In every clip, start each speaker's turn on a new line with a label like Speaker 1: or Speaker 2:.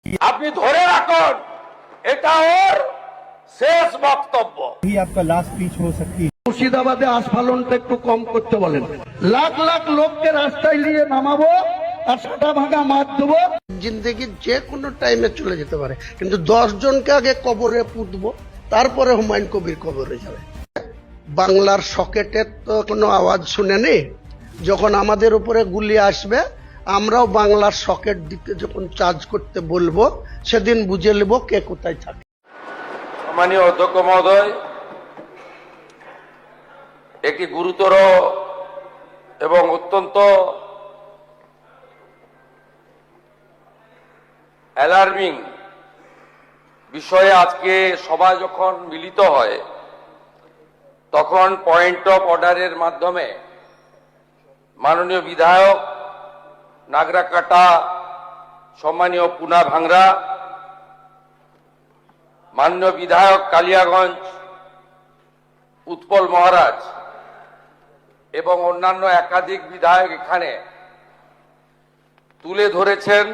Speaker 1: আপনি ধরে রাখুন, এটা ওর শেষ বক্তব্য।
Speaker 2: आपका लास्ट स्पीच हो सकती है।
Speaker 3: মুর্শিদাবাদে আস্ফালনটা একটু কম করতে বলেন। লাখ লাখ লোককে রাস্তায় নিয়ে নামাবো আর সাটা ভাঙা মার দেবো। জিন্দগি যে কোনো টাইমে চলে যেতে পারে, কিন্তু 10 জনকে আগে কবরে পুঁতবো, তারপরে হুমায়ুন কবির কবরে যাবে। বাংলার সকেটের তো কোনো আওয়াজ শুনেনি। যখন আমাদের উপরে গুলি আসবে, আমরাও বাংলার সকেট দিতে যখন চার্জ করতে বলবো, সেদিন বুঝে নেব কে কোথায় থাকে।
Speaker 1: সম্মানীয় অধ্যক্ষ মহোদয়, একটি গুরুতর এবং অত্যন্ত অ্যালার্মিং বিষয়ে আজকে সবাই যখন মিলিত হয়, তখন পয়েন্ট অফ অর্ডারের মাধ্যমে মাননীয় বিধায়ক নাগরাকাটা, সম্মানীয় পুনা ভাংরা, মাননীয় বিধায়ক কালিয়াগঞ্জ উৎপল মহারাজ এবং অন্যান্য একাধিক বিধায়ক এখানে তুলে ধরেছেন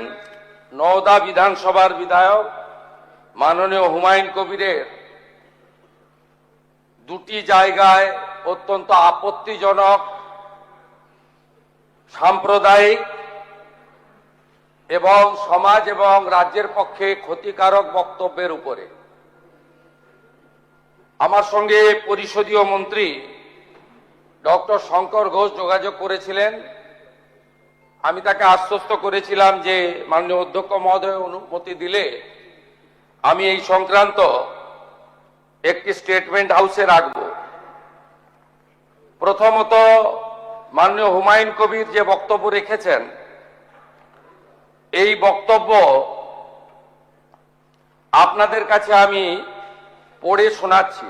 Speaker 1: নওদা বিধানসভার বিধায়ক মাননীয় হুমায়ুন কবিরের দুটি জায়গায় অত্যন্ত আপত্তিজনক, সাম্প্রদায়িক এবং সমাজ এবং রাজ্যের পক্ষে ক্ষতিকারক বক্তব্যের উপরে। আমার সঙ্গে পরিষদীয় মন্ত্রী ডক্টর শঙ্কর ঘোষ যোগাযোগ করেছিলেন। আমি তাকে আশ্বস্ত করেছিলাম যে মাননীয় অধ্যক্ষ মহোদয় অনুমতি দিলে আমি এই সংক্রান্ত একটি স্টেটমেন্ট হাউসে রাখব। প্রথমত, মাননীয় হুমায়ুন কবির যে বক্তব্য রেখেছেন, এই বক্তব্য আপনাদের কাছে আমি পড়ে শোনাচ্ছি।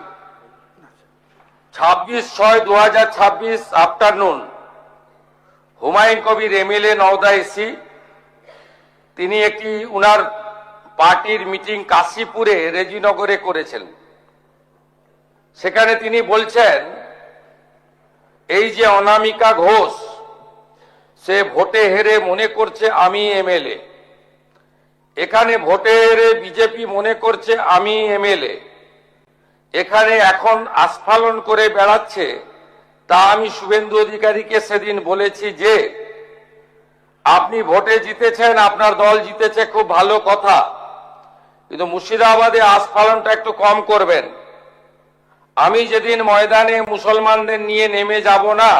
Speaker 1: 26/6/2026 afternoon, Humayun Kabir MLA Nowda AC, তিনি একটি উনার পার্টির মিটিং কাশীপুরে রেজিনগরে করেছেন। সেখানে তিনি বলছেন, এই যে অনামিকা ঘোষ, সে ভোটে হেরে মনে করছে আমি এমএলএ, এখানে ভোটে হেরে বিজেপি মনে করছে আমি এমএলএ, এখানে এখন আস্ফালন করে বেড়াচ্ছে। তা আমি শুভেন্দু অধিকারীকে সেদিন বলেছি যে আপনি ভোটে জিতেছেন, আপনার দল জিতেছে, খুব ভালো কথা, কিন্তু মুর্শিদাবাদে আস্ফালনটা একটু কম করবেন। আমি যেদিন ময়দানে মুসলমানদের নিয়ে নেমে যাব না,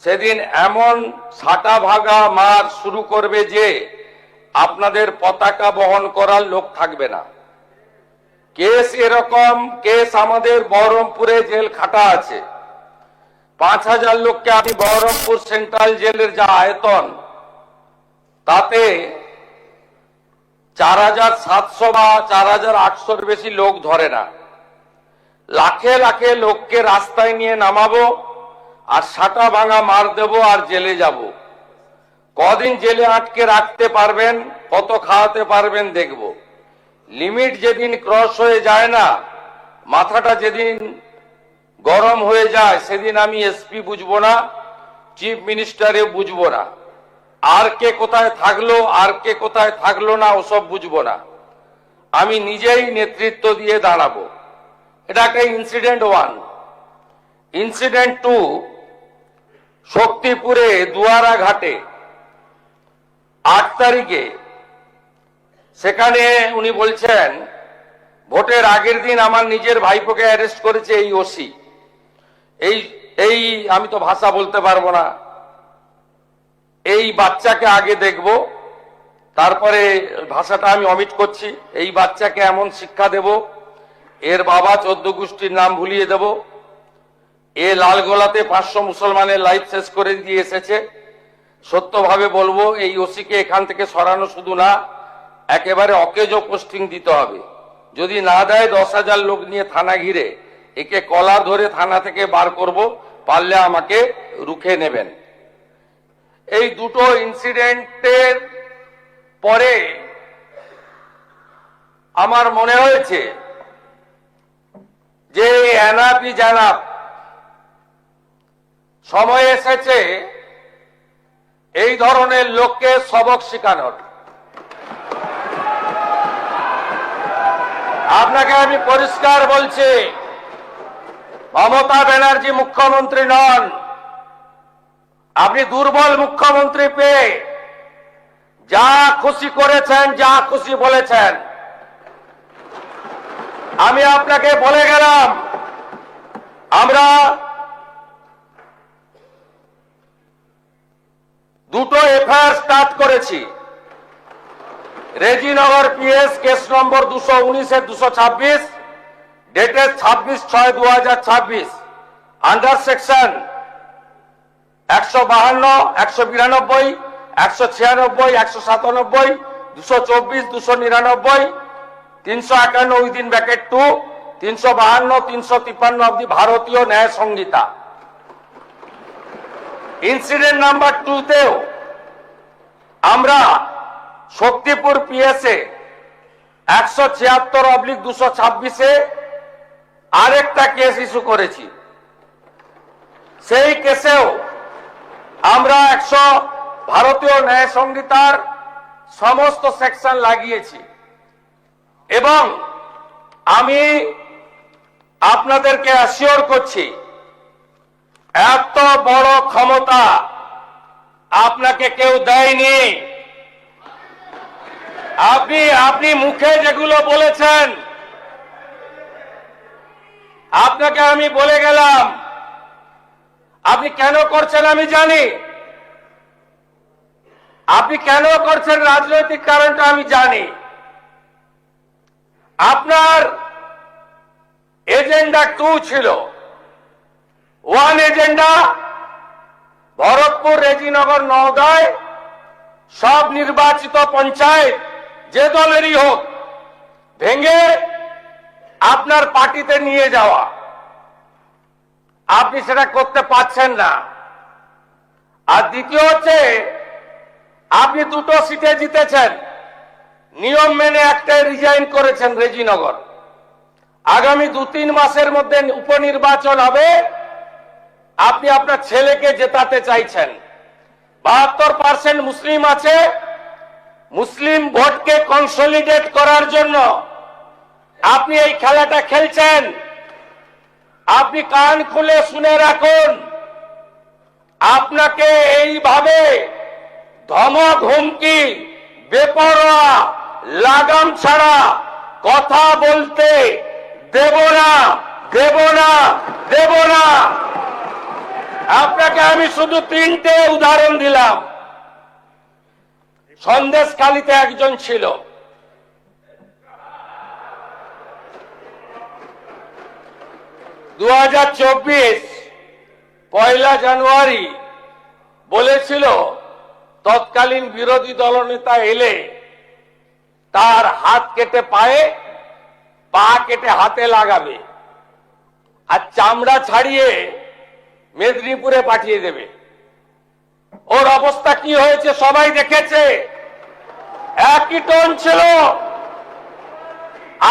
Speaker 1: সেদিন এমন সাটা ভাগা মার শুরু করবে যে আপনাদের পতাকা বহন করার লোক থাকবে না। কেস এরকম, কেস আমাদের বহরমপুরে জেল খাটা আছে। 5000 লোককে আমি বহরমপুর সেন্ট্রাল জেলের যা আয়তন, তাতে 4700 বা 4800-র বেশি লোক ধরে না। লাখে লাখে লোককে রাস্তায় নিয়ে নামাবো আর সাটা ভাঙা মার দেব আর জেলে যাব। কদিন জেলে আটকে রাখতে পারবেন, কত খাওয়াতে পারবেন দেখব। লিমিট যেদিন ক্রস হয়ে যায় না, মাথাটা যেদিন গরম হয়ে যায়, সেদিন আমি এসপি বুঝবো না, চিফ মিনিস্টারে বুঝবো না, আর কে কোথায় থাকলো আর কে কোথায় থাকলো না ওসব বুঝবো না। আমি নিজেই নেতৃত্ব দিয়ে দাঁড়াবো। এটা একটা ইনসিডেন্ট 1। ইনসিডেন্ট 2, শক্তিপুরে দুয়ারা ঘাটে 8 তারিখে, সেখানে উনি বলছেন ভোটের আগের দিন আমার নিজের ভাইপোকে অ্যারেস্ট করেছে এই ওসি। এই আমি তো ভাষা বলতে পারবো না। এই বাচ্চাকে আগে দেখব, তারপরে ভাষাটা আমি অমিট করছি। এই বাচ্চাকে এমন শিক্ষা দেব, এর বাবা 14 গোষ্ঠীর নাম ভুলিয়ে দেব। এ লালগোলাতে 500 মুসলমানের লাইফ শেষ করে দিয়ে এসেছে। সত্যভাবে বলবো, এই ওসিকে এখান থেকে সরানো শুধু না, একেবারে অকেজো পোস্টিং দিতে হবে। যদি না দেয় 10,000 লোক নিয়ে থানা ঘিরে একে কলার ধরে থানা থেকে বার করব, পারলে আমাকে রুখে নেবেন। এই দুটো ইনসিডেন্টের পরে আমার মনে হয়েছে যে এনাফি জানাব, সময় এসেছে এই ধরনের লোককে সবক শেখানোর। আপনাকে আমি পরিষ্কার বলছি, মমতা ব্যানার্জি মুখ্যমন্ত্রী নন। আপনি দুর্বল মুখ্যমন্ত্রী পেয়ে যা খুশি করেছেন, যা খুশি বলেছেন। আমি আপনাকে বলে গেলাম, আমরা দুটো এফআইআর স্টার্ট করেছি। Rejinagar PS case number 219/226 dated 26/6/2026 under section 152, 192, 196, 197, 224, 299, 351 within bracket 2, 352, 353 of the ভারতীয় ন্যায় সংহিতা। ইনসিডেন্ট নাম্বার 2 তেও আমরা শক্তিপুর পিএসএ 176/226 আরেকটা কেস ইস্যু করেছি। সেই কেসেও আমরা ভারতীয় ন্যায় সংহিতার সমস্ত সেকশন লাগিয়েছি এবং আমি আপনাদেরকে অ্যাসিওর করছি, এত বড় ক্ষমতা আপনাকে কেউ দেয়নি। আপনি মুখে যেগুলো বলেছেন, আপনাকে আমি বলে গেলাম, আপনি কেন করছেন আমি জানি। আপনি কেন করছেন রাজনৈতিক কারণটা আমি জানি। আপনার এজেন্ডা 2 ছিল। 1 এজেন্ডা, ভরতপুর, রেজিনগর, নওদায় সব নির্বাচিত পঞ্চায়েত যে দলেরই হোক ভেঙে আপনার পার্টিতে নিয়ে যাওয়া। আপনি সেটা করতে পারছেন না। আর দ্বিতীয় হচ্ছে, আপনি 2টো সিটে জিতেছেন, নিয়ম মেনে একটাই রিজাইন করেছেন রেজিনগর। আগামী 2-3 মাসের মধ্যে উপনির্বাচন হবে, আপনি আপনার ছেলেকে জেতাতে চাইছেন। 72% মুসলিম আছে, মুসলিম ভোটকে কনসলিডেট করার জন্য আপনি এই খেলাটা খেলছেন। আপনি কান খুলে শুনে রাখুন, আপনাকে এইভাবে ধমক, হুমকি, বেপরোয়া, লাগাম ছাড়া কথা বলতে দেব না, দেব না, দেব না। আপনাকে আমি শুধু 3টে উদাহরণ দিলাম। সন্দেশখালীতে একজন ছিল, পয়লা জানুয়ারি বলেছিল তৎকালীন বিরোধী দলনেতা এলে তার হাত কেটে পায়ে, পা কেটে হাতে লাগাবে আর চামড়া ছাড়িয়ে মেদিনীপুরে পাঠিয়ে দেবে। ওর অবস্থা কি হয়েছে সবাই দেখেছে। একই টোন ছিল।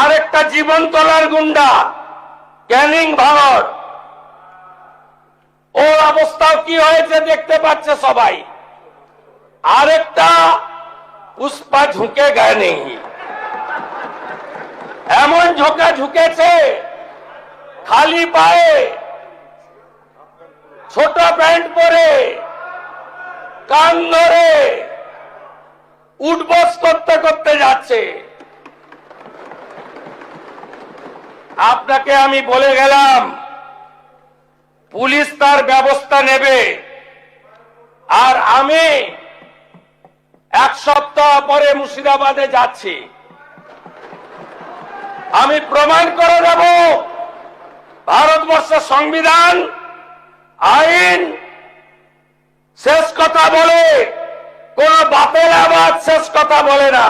Speaker 1: আরেকটা জীবনতলার গুন্ডা ক্যানিং ভারত, ওর অবস্থাও কি হয়েছে দেখতে পাচ্ছে সবাই। আরেকটা পুষ্পা ঝুঁকে গায়ে নেই, এমন ঝোঁকা ঝুঁকেছে, খালি পায়ে, ছোট প্যান্ট পরে, কান ধরে উঠবস করতে করতে যাচ্ছে। আপনাকে আমি বলে গেলাম, পুলিশ তার ব্যবস্থা নেবে। আর আমি 1 সপ্তাহ পরে মুর্শিদাবাদে যাচ্ছি। আমি প্রমাণ করে দেব ভারতবর্ষের সংবিধান, আইন শেষ কথা বলে, কোন বাতেল আওয়াজ শেষ কথা বলে না।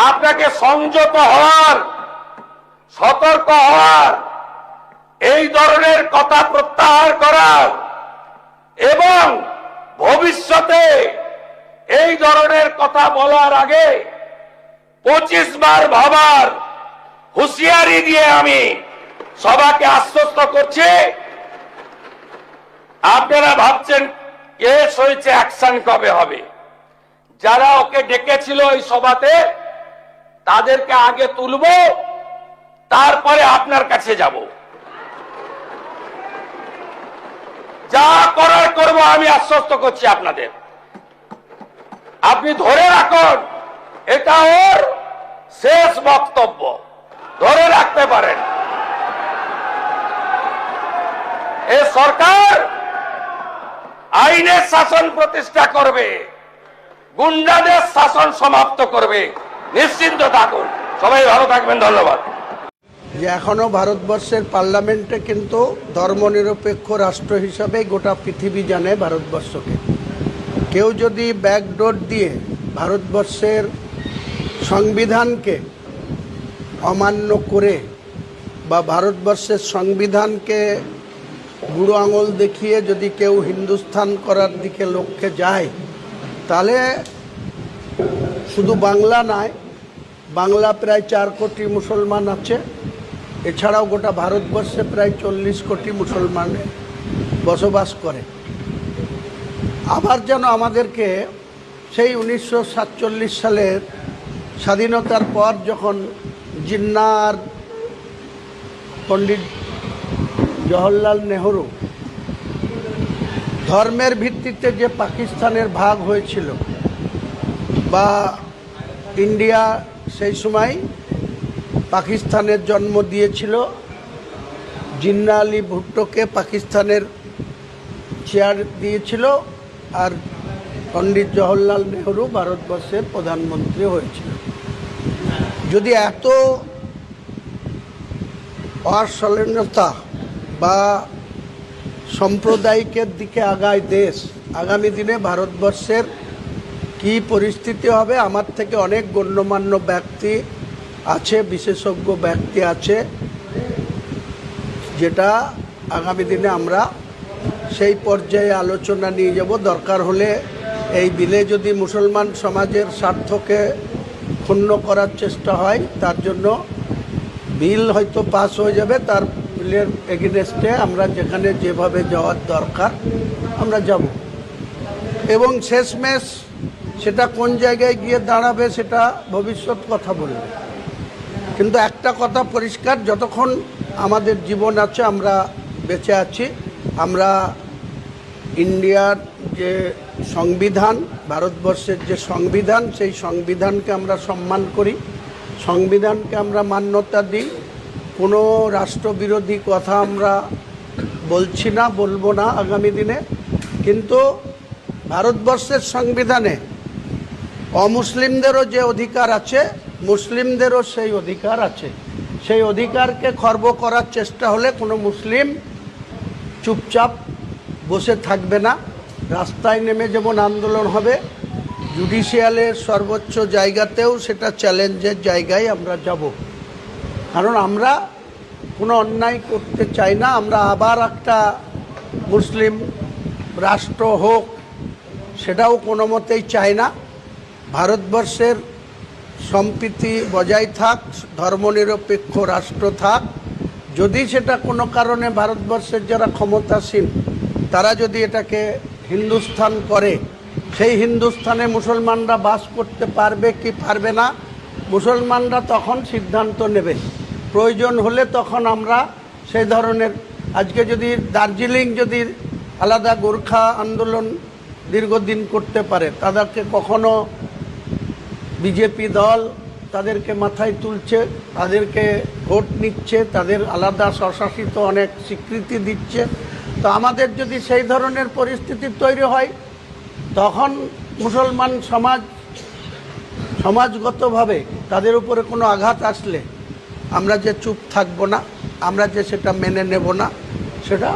Speaker 1: আপনাকে সংযত হওয়ার, সতর্ক হওয়ার, এই ধরনের কথা প্রত্যাহার করার এবং ভবিষ্যতে এই ধরনের কথা বলার আগে 25 বার ভাবার হুঁশিয়ারি দিয়ে আমি সবাইকে আশ্বস্ত করছি। আপনারা ভাবছেন কেস হয়েছে, অ্যাকশন কবে হবে? যারা ওকে ডেকেছিল এই সভাতে তাদেরকে আগে তুলব, তারপরে আপনার কাছে যাব। যা করার করব, আমি আশ্বস্ত করছি আপনাদের। আপনি ধরে রাখুন, এটা ওর শেষ বক্তব্য, ধরে রাখতে পারেন। এ সরকার আইনের শাসন প্রতিষ্ঠা করবে, গুন্ডাদের শাসন সমাপ্ত করবে, নিশ্চিন্ত থাকুন। সবাই ভালো থাকবেন, ধন্যবাদ।
Speaker 3: যে এখনো ভারতবর্ষের পার্লামেন্টে কিন্তু ধর্মনিরপেক্ষ রাষ্ট্র হিসাবে গোটা পৃথিবী জানে ভারতবর্ষকে। কেউ যদি ব্যাকডোর দিয়ে ভারতবর্ষের সংবিধানকে অমান্য করে বা ভারতবর্ষের সংবিধানকে বুড়ো আঙুল দেখিয়ে যদি কেউ হিন্দুস্তান করার দিকে লক্ষ্যে যায়, তাহলে শুধু বাংলা নয়, বাংলা প্রায় 4 কোটি মুসলমান আছে, এছাড়াও গোটা ভারতবর্ষে প্রায় 40 কোটি মুসলমান বসবাস করে। আবার যেন আমাদেরকে সেই 1947 সালের স্বাধীনতার পর যখন জিন্নাহ আর পণ্ডিত জওহরলাল নেহরু ধর্মের ভিত্তিতে যে পাকিস্তানের ভাগ হয়েছিল, বা ইন্ডিয়া সেই সময় পাকিস্তানের জন্ম দিয়েছিল, জিন্নাহ আলী ভুট্টোকে পাকিস্তানের চেয়ার দিয়েছিল, আর পণ্ডিত জওহরলাল নেহরু ভারতবর্ষের প্রধানমন্ত্রী হয়েছিল। যদি এত অসহিষ্ণুতা বা সাম্প্রদায়িকের দিকে আগায় দেশ, আগামী দিনে ভারতবর্ষের কি পরিস্থিতি হবে? আমার থেকে অনেক গণ্যমান্য ব্যক্তি আছে, বিশেষজ্ঞ ব্যক্তি আছে, যেটা আগামী দিনে আমরা সেই পর্যায়ে আলোচনা নিয়ে যাব। দরকার হলে এই বিলে যদি মুসলমান সমাজের স্বার্থকে ক্ষুণ্ণ করার চেষ্টা হয়, তার জন্য বিল হয়তো পাস হয়ে যাবে, তার বিলের এগেনস্টে আমরা যেখানে যেভাবে যাওয়ার দরকার আমরা যাব। এবং শেষমেশ সেটা কোন জায়গায় গিয়ে দাঁড়াবে সেটা ভবিষ্যৎ কথা বলবে। কিন্তু একটা কথা পরিষ্কার, যতক্ষণ আমাদের জীবন আছে, আমরা বেঁচে আছি, আমরা ইন্ডিয়ার যে সংবিধান, ভারতবর্ষের যে সংবিধান, সেই সংবিধানকে আমরা সম্মান করি, সংবিধানকে আমরা মান্যতা দিই। কোনো রাষ্ট্রবিরোধী কথা আমরা বলছি না, বলবো না আগামী দিনে। কিন্তু ভারতবর্ষের সংবিধানে অমুসলিমদেরও যে অধিকার আছে, মুসলিমদেরও সেই অধিকার আছে। সেই অধিকারকে খর্ব করার চেষ্টা হলে কোনো মুসলিম চুপচাপ বসে থাকবে না, রাস্তায় নেমে যেমন আন্দোলন হবে, জুডিশিয়ালের সর্বোচ্চ জায়গাতেও সেটা চ্যালেঞ্জের জায়গায় আমরা যাব। কারণ আমরা কোনো অন্যায় করতে চাই না। আমরা আবার একটা মুসলিম রাষ্ট্র হোক, সেটাও কোনো মতেই চাই না। ভারতবর্ষের সম্প্রীতি বজায় থাক, ধর্মনিরপেক্ষ রাষ্ট্র থাক। যদি সেটা কোনো কারণে ভারতবর্ষের যারা ক্ষমতাসীন তারা যদি এটাকে হিন্দুস্তান করে, সেই হিন্দুস্তানে মুসলমানরা বাস করতে পারবে কি পারবে না, মুসলমানরা তখন সিদ্ধান্ত নেবে। প্রয়োজন হলে তখন আমরা সেই ধরনের, আজকে যদি দার্জিলিং যদি আলাদা গোর্খা আন্দোলন দীর্ঘদিন করতে পারে, তাদেরকে কখনো বিজেপি দল তাদেরকে মাথায় তুলছে, তাদেরকে ভোট নিচ্ছে, তাদের আলাদা স্বশাসিত অনেক স্বীকৃতি দিচ্ছে। তো আমাদের যদি সেই ধরনের পরিস্থিতি তৈরি হয়, তখন মুসলমান সমাজগতভাবে তাদের উপরে কোনো আঘাত আসলে আমরা যে চুপ থাকবো না, আমরা যে সেটা মেনে নেব না, সেটা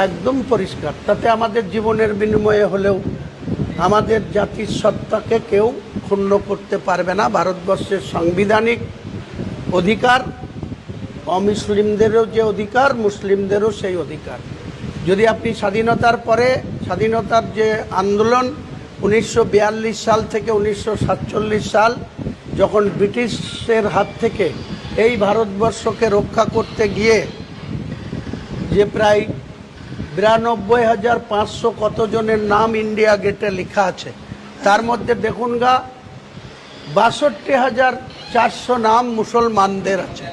Speaker 3: একদম পরিষ্কার। তাতে আমাদের জীবনের বিনিময়ে হলেও আমাদের জাতির সত্তাকে কেউ ক্ষুণ্ণ করতে পারবে না। ভারতবর্ষের সাংবিধানিক অধিকার, অমুসলিমদেরও যে অধিকার, মুসলিমদেরও সেই অধিকার। যদি আপনি স্বাধীনতার পরে, স্বাধীনতার যে আন্দোলন 1942 সাল থেকে 1947 সাল, যখন ব্রিটিশের হাত থেকে এই ভারতবর্ষকে রক্ষা করতে গিয়ে যে প্রায় 92,500 কতজনের নাম ইন্ডিয়া গেটে লেখা আছে, তার মধ্যে দেখুন 62,000 400 নাম মুসলমানদের আছে।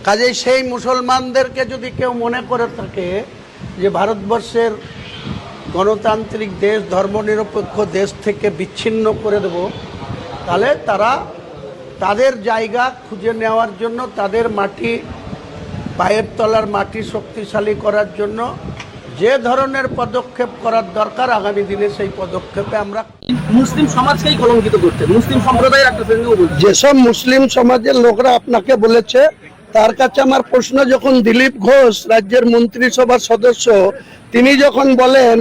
Speaker 3: কাজেই সেই মুসলমানদেরকে যদি কেউ মনে করে থাকে যে ভারতবর্ষের গণতান্ত্রিক দেশ, ধর্মনিরপেক্ষ দেশ থেকে বিচ্ছিন্ন করে দেব, তাহলে তারা তাদের জায়গা খুঁজে নেওয়ার জন্য, তাদের মাটি, পায়ের তলার মাটি শক্তিশালী করার জন্য যে ধরনের পদক্ষেপ করার দরকার আগামী দিনে সেই পদক্ষেপে আমরা
Speaker 4: মুসলিম সমাজকেই কলঙ্কিত করতে, মুসলিম সম্প্রদায়ের একটা শ্রেণীও বলছে।
Speaker 3: যেসব মুসলিম সমাজের লোকরা আপনাকে বলেছে, তার কাছে আমার প্রশ্ন, যখন দিলীপ ঘোষ রাজ্যের মন্ত্রিসভার সদস্য, তিনি যখন বলেন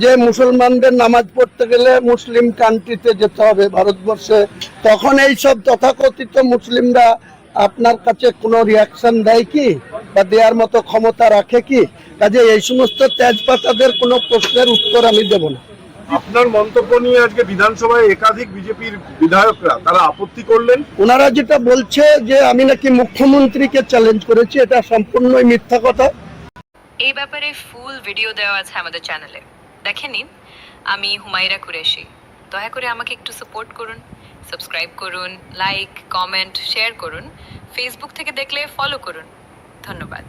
Speaker 3: যে মুসলমানদের নামাজ পড়তে গেলে মুসলিম কান্ট্রিতে যেতে হবে ভারতবর্ষে, তখন এইসব তথাকথিত মুসলিমরা আপনার কাছে কোনো রিয়াকশন দেয় কি, বা দেওয়ার মতো ক্ষমতা রাখে কি? কাজে এই সমস্ত তেজপাতাদের কোনো প্রশ্নের উত্তর আমি দেব না।
Speaker 5: আপনার মন্তব্য নিয়ে আজকে বিধানসভায় একাধিক বিজেপির বিধায়করা তারা আপত্তি করলেন।
Speaker 3: ওনারা যেটা বলছে যে আমি নাকি মুখ্যমন্ত্রীকে চ্যালেঞ্জ করেছি, এটা সম্পূর্ণই মিথ্যা কথা।
Speaker 6: এই ব্যাপারে ফুল ভিডিও দেওয়া আছে আমাদের চ্যানেলে, দেখে নিন। আমি হুমায়রা কুরেশি। দয়া করে আমাকে একটু সাপোর্ট করুন, সাবস্ক্রাইব করুন, লাইক, কমেন্ট, শেয়ার করুন। ফেসবুক থেকে দেখলে ফলো করুন। ধন্যবাদ।